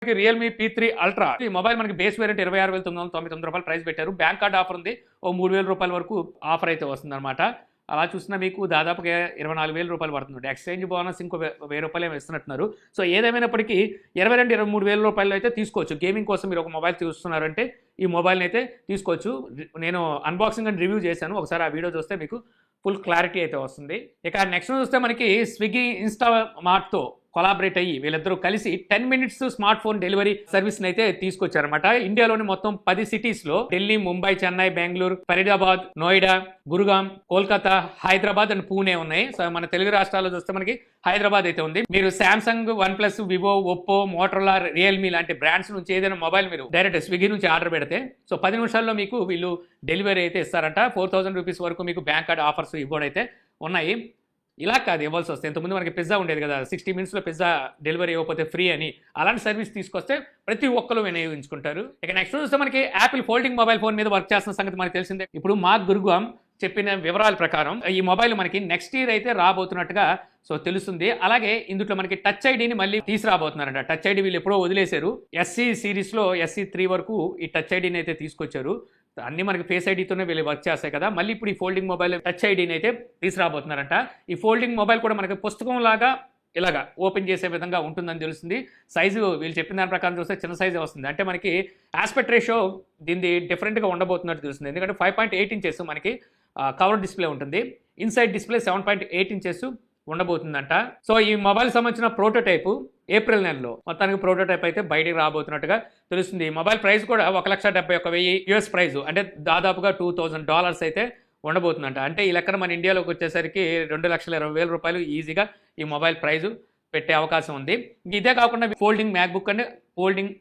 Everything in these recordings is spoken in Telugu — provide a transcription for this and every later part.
మనకి రియల్మీ P3 అల్ట్రా. ఈ మొబైల్ మనకి బేస్ వేరియంట్ 26,999 రూపాయలు ప్రైస్ పెట్టారు. బ్యాంక్ కార్డ్ ఆఫర్ ఉంది. ఓ 3,000 రూపాయల వరకు ఆఫర్ అయితే వస్తుందన్నమాట. అలా చూసినా మీకు దాదాపుగా 24,000 రూపాయలు పడుతుంది. ఎక్స్చేంజ్ బోనస్ ఇంకో 1,000 రూపాయలు ఏమో ఇస్తున్నట్టున్నారు. సో ఏదేమైనప్పటికీ 22, 23,000 రూపాయలు అయితే తీసుకోవచ్చు. గేమింగ్ కోసం మీరు ఒక మొబైల్ చూస్తున్నారంటే ఈ మొబైల్ని అయితే తీసుకోవచ్చు. నేను అన్బాక్సింగ్ అండ్ రివ్యూ చేశాను. ఒకసారి ఆ వీడియో చూస్తే మీకు ఫుల్ క్లారిటీ అయితే వస్తుంది. ఇక నెక్స్ట్ చూస్తే మనకి స్విగ్గీ ఇన్స్టామార్ట్తో కొలాబరేట్ అయ్యి వీళ్ళిద్దరూ కలిసి 10 మినిట్స్ స్మార్ట్ ఫోన్ డెలివరీ సర్వీస్ని అయితే తీసుకొచ్చారనమాట. ఇండియాలోని మొత్తం 10 సిటీస్లో ఢిల్లీ, ముంబై, చెన్నై, బెంగళూరు, ఫరీదాబాద్, నోయిడా, గురుగాం, కోల్కతా, హైదరాబాద్ అండ్ పూణే ఉన్నాయి. సో మన తెలుగు రాష్ట్రాల్లో చూస్తే మనకి హైదరాబాద్ అయితే ఉంది. మీరు Samsung, OnePlus, Vivo, Oppo, Motorola, Realme లాంటి బ్రాండ్స్ నుంచి ఏదైనా మొబైల్ మీరు డైరెక్ట్ స్విగ్గీ నుంచి ఆర్డర్ పెడితే సో 10 నిమిషాల్లో మీకు వీళ్ళు డెలివరీ అయితే ఇస్తారంట. 4,000 రూపీస్ వరకు మీకు బ్యాంక్ కార్డ్ ఆఫర్స్ ఇవ్వడైతే ఉన్నాయి. ఇలా కాదు ఇవ్వాల్సి వస్తే. ఇంతకుముందు మనకి పిజ్జా ఉండేది కదా, 60 మినిట్స్లో పిజ్జా డెలివరీ ఇవ్వకపోతే ఫ్రీ అని. అలాంటి సర్వీస్ తీసుకొస్తే ప్రతి ఒక్కరు వినియోగించుకుంటారు. ఇక నెక్స్ట్ చూస్తే మనకి యాపిల్ ఫోల్డింగ్ మొబైల్ ఫోన్ మీద వర్క్ చేస్తున్న సంగతి మనకి తెలిసిందే. ఇప్పుడు మార్క్ గురుగాం చెప్పిన వివరాల ప్రకారం ఈ మొబైల్ మనకి నెక్స్ట్ ఇయర్ అయితే రాబోతున్నట్టుగా సో తెలుస్తుంది. అలాగే ఇందులో మనకి టచ్ ఐడిని మళ్ళీ తీసుకురాబోతున్నారంట. టచ్ ఐడి వీళ్ళు ఎప్పుడో వదిలేశారు. SE సిరీస్లో SE3 వరకు ఈ టచ్ ఐడిని అయితే తీసుకొచ్చారు. అన్ని మనకి ఫేస్ ఐడితోనే వీళ్ళు వర్క్ చేస్తాయి కదా. మళ్ళీ ఇప్పుడు ఈ ఫోల్డింగ్ మొబైల్ టచ్ ఐడిని అయితే తీసుకురాబోతున్నారంట. ఈ ఫోల్డింగ్ మొబైల్ కూడా మనకి పుస్తకం లాగా ఇలాగా ఓపెన్ చేసే విధంగా ఉంటుందని తెలుస్తుంది. సైజు వీళ్ళు చెప్పిన దాని ప్రకారం చూస్తే చిన్న సైజే వస్తుంది. అంటే మనకి ఆస్పెక్ట్ రేషియో దీన్ని డిఫరెంట్గా ఉండబోతున్నట్టు తెలుస్తుంది. ఎందుకంటే 5.8 ఇంచెస్ మనకి కవర్ డిస్ప్లే ఉంటుంది. ఇన్సైడ్ డిస్ప్లే 7.8 ఇంచెస్ ఉండబోతుందంట. సో ఈ మొబైల్ సంబంధించిన ప్రోటోటైపు ఏప్రిల్ నెలలో మొత్తానికి ప్రోటోటైప్ అయితే బయటికి రాబోతున్నట్టుగా తెలుస్తుంది. ఈ మొబైల్ ప్రైస్ కూడా $1,71,000 US ప్రైస్, అంటే దాదాపుగా $2,000 అయితే ఉండబోతుందంట. అంటే ఈ లెక్కన మన ఇండియాలోకి వచ్చేసరికి 2,20,000 రూపాయలు ఈజీగా ఈ మొబైల్ ప్రైజు పెట్టే అవకాశం ఉంది. ఇదే కాకుండా folding MacBook and folding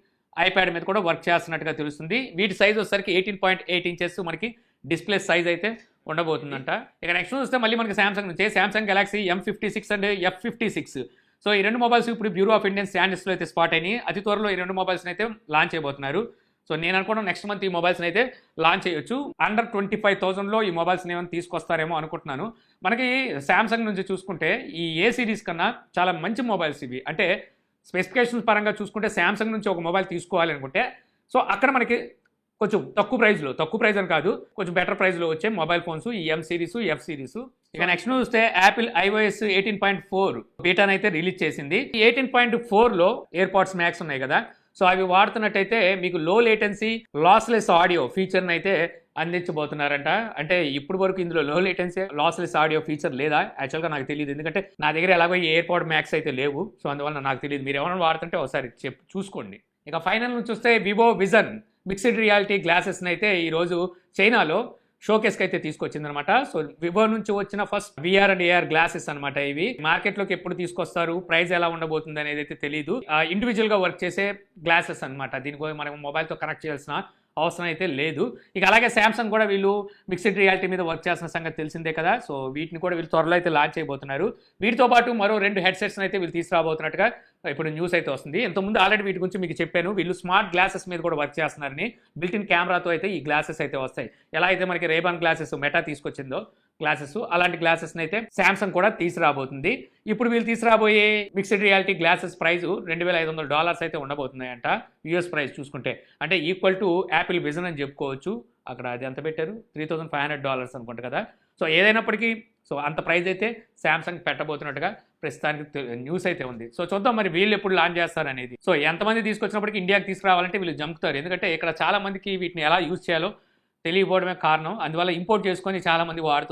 iPad మీద కూడా వర్క్ చేస్తున్నట్టుగా తెలుస్తుంది. వీటి సైజ్ వచ్చేసరికి 18.8 ఇంచెస్ మనకి డిస్ప్లే సైజ్ అయితే ఉండబోతుందంట. ఇక నెక్స్ట్ చూస్తే మళ్ళీ మనకి సామ్సంగ్ నుంచి Samsung Galaxy M56 and F56. So ఈ రెండు మొబైల్స్ ఇప్పుడు బ్యూరో ఆఫ్ ఇండియన్ స్టాండర్డ్స్లో అయితే స్పాట్ అయినాయి. అతి త్వరలో ఈ రెండు మొబైల్స్ని అయితే లాంచ్ చేయబోతున్నారు. సో నేను అనుకోవడం నెక్స్ట్ మంత్ ఈ మొబైల్స్ని అయితే లాంచ్ చేయొచ్చు. అండర్ 25,000లో ఈ మొబైల్స్ని ఏమైనా తీసుకొస్తారేమో అనుకుంటున్నాను. మనకి శాంసంగ్ నుంచి చూసుకుంటే ఈ ఏ సిరీస్ కన్నా చాలా మంచి మొబైల్స్ ఇవి. అంటే స్పెసిఫికేషన్స్ పరంగా చూసుకుంటే శాంసంగ్ నుంచి ఒక మొబైల్ తీసుకోవాలి అనుకుంటే సో అక్కడ మనకి కొంచెం తక్కువ ప్రైస్ అని కాదు, కొంచెం బెటర్ ప్రైస్లో వచ్చే మొబైల్ ఫోన్స్ ఈ M సిరీస్, F సిరీస్. ఇక నెక్స్ట్ చూస్తే యాపిల్ iOS 18.4 బీటాను అయితే రిలీజ్ చేసింది. 18.4లో ఎయిర్పాడ్స్ మ్యాక్స్ ఉన్నాయి కదా, సో అవి వాడుతున్నట్టయితే మీకు లో లేటెన్సీ లాస్లెస్ ఆడియో ఫీచర్ని అయితే అందించబోతున్నారంట. అంటే ఇప్పుడు వరకు ఇందులో లో లేటెన్సీ లాస్లెస్ ఆడియో ఫీచర్ లేదా యాక్చువల్గా నాకు తెలియదు. ఎందుకంటే నా దగ్గర ఎలాగో ఎయిర్పాడ్ మ్యాక్స్ అయితే లేవు. సో అందువల్ల నాకు తెలియదు. మీరు ఎవరైనా వాడుతుంటే ఒకసారి చూసుకోండి. ఇక ఫైనల్ నుంచి వస్తే వివో విజన్ మిక్స్డ్ రియాలిటీ గ్లాసెస్ని అయితే ఈరోజు చైనాలో షోకేస్కి అయితే తీసుకొచ్చిందనమాట. సో వివో నుంచి వచ్చిన first VR and AR glasses అనమాట. ఇవి మార్కెట్లోకి ఎప్పుడు తీసుకొస్తారు, ప్రైస్ ఎలా ఉండబోతుంది అనేది అయితే తెలియదు. ఇండివిజువల్గా వర్క్ చేసే గ్లాసెస్ అనమాట. దీనికి మనం మొబైల్తో కనెక్ట్ చేయాల్సిన అవసరం అయితే లేదు. ఇక అలాగే శాంసంగ్ కూడా వీళ్ళు మిక్స్డ్ రియాలిటీ మీద వర్క్ చేసిన సంగతి తెలిసిందే కదా. సో వీటిని కూడా వీళ్ళు త్వరలో అయితే లాంచ్ చేయబోతున్నారు. వీటితో పాటు మరో 2 హెడ్సెట్స్ని అయితే వీళ్ళు తీసుకురాబోతున్నట్టుగా ఇప్పుడు న్యూస్ అయితే వస్తుంది. ఇంతకుముందు ఆల్రెడీ వీటి గురించి మీకు చెప్పాను. వీళ్ళు స్మార్ట్ గ్లాసెస్ మీద కూడా వర్క్ చేస్తున్నారని. బిల్టిన్ కెమెరాతో అయితే ఈ గ్లాసెస్ అయితే వస్తాయి. ఎలా అయితే మనకి రేబాన్ గ్లాసెస్ మెటా తీసుకొచ్చిందో గ్లాసెస్, అలాంటి గ్లాసెస్ని అయితే శాంసంగ్ కూడా తీసుకురాబోతుంది. ఇప్పుడు వీళ్ళు తీసుకురాబోయే మిక్స్డ్ రియాలిటీ గ్లాసెస్ ప్రైస్ $2,500 అయితే ఉండబోతున్నాయంట US ప్రైస్ చూసుకుంటే. అంటే ఈక్వల్ టు యాపిల్ విజన్ అని చెప్పుకోవచ్చు. అక్కడ అది ఎంత పెట్టారు, $3,500 అనుకుంటా కదా. సో ఏదైనప్పటికీ సో అంత ప్రైస్ అయితే శాంసంగ్ పెట్టబోతున్నట్టుగా ప్రస్తుతానికి న్యూస్ అయితే ఉంది. సో చూద్దాం మరి వీళ్ళు ఎప్పుడు లాంచ్ చేస్తారు అనేది. సో ఎంతమంది తీసుకొచ్చినప్పటికీ ఇండియాకి తీసుకురావాలంటే వీళ్ళు జంపుతారు. ఎందుకంటే ఇక్కడ చాలా మందికి వీటిని ఎలా యూజ్ చేయాలో తెలియకపోవడమే కారణం. అందువల్ల ఇంపోర్ట్ చేసుకొని చాలా మంది వాడుతూ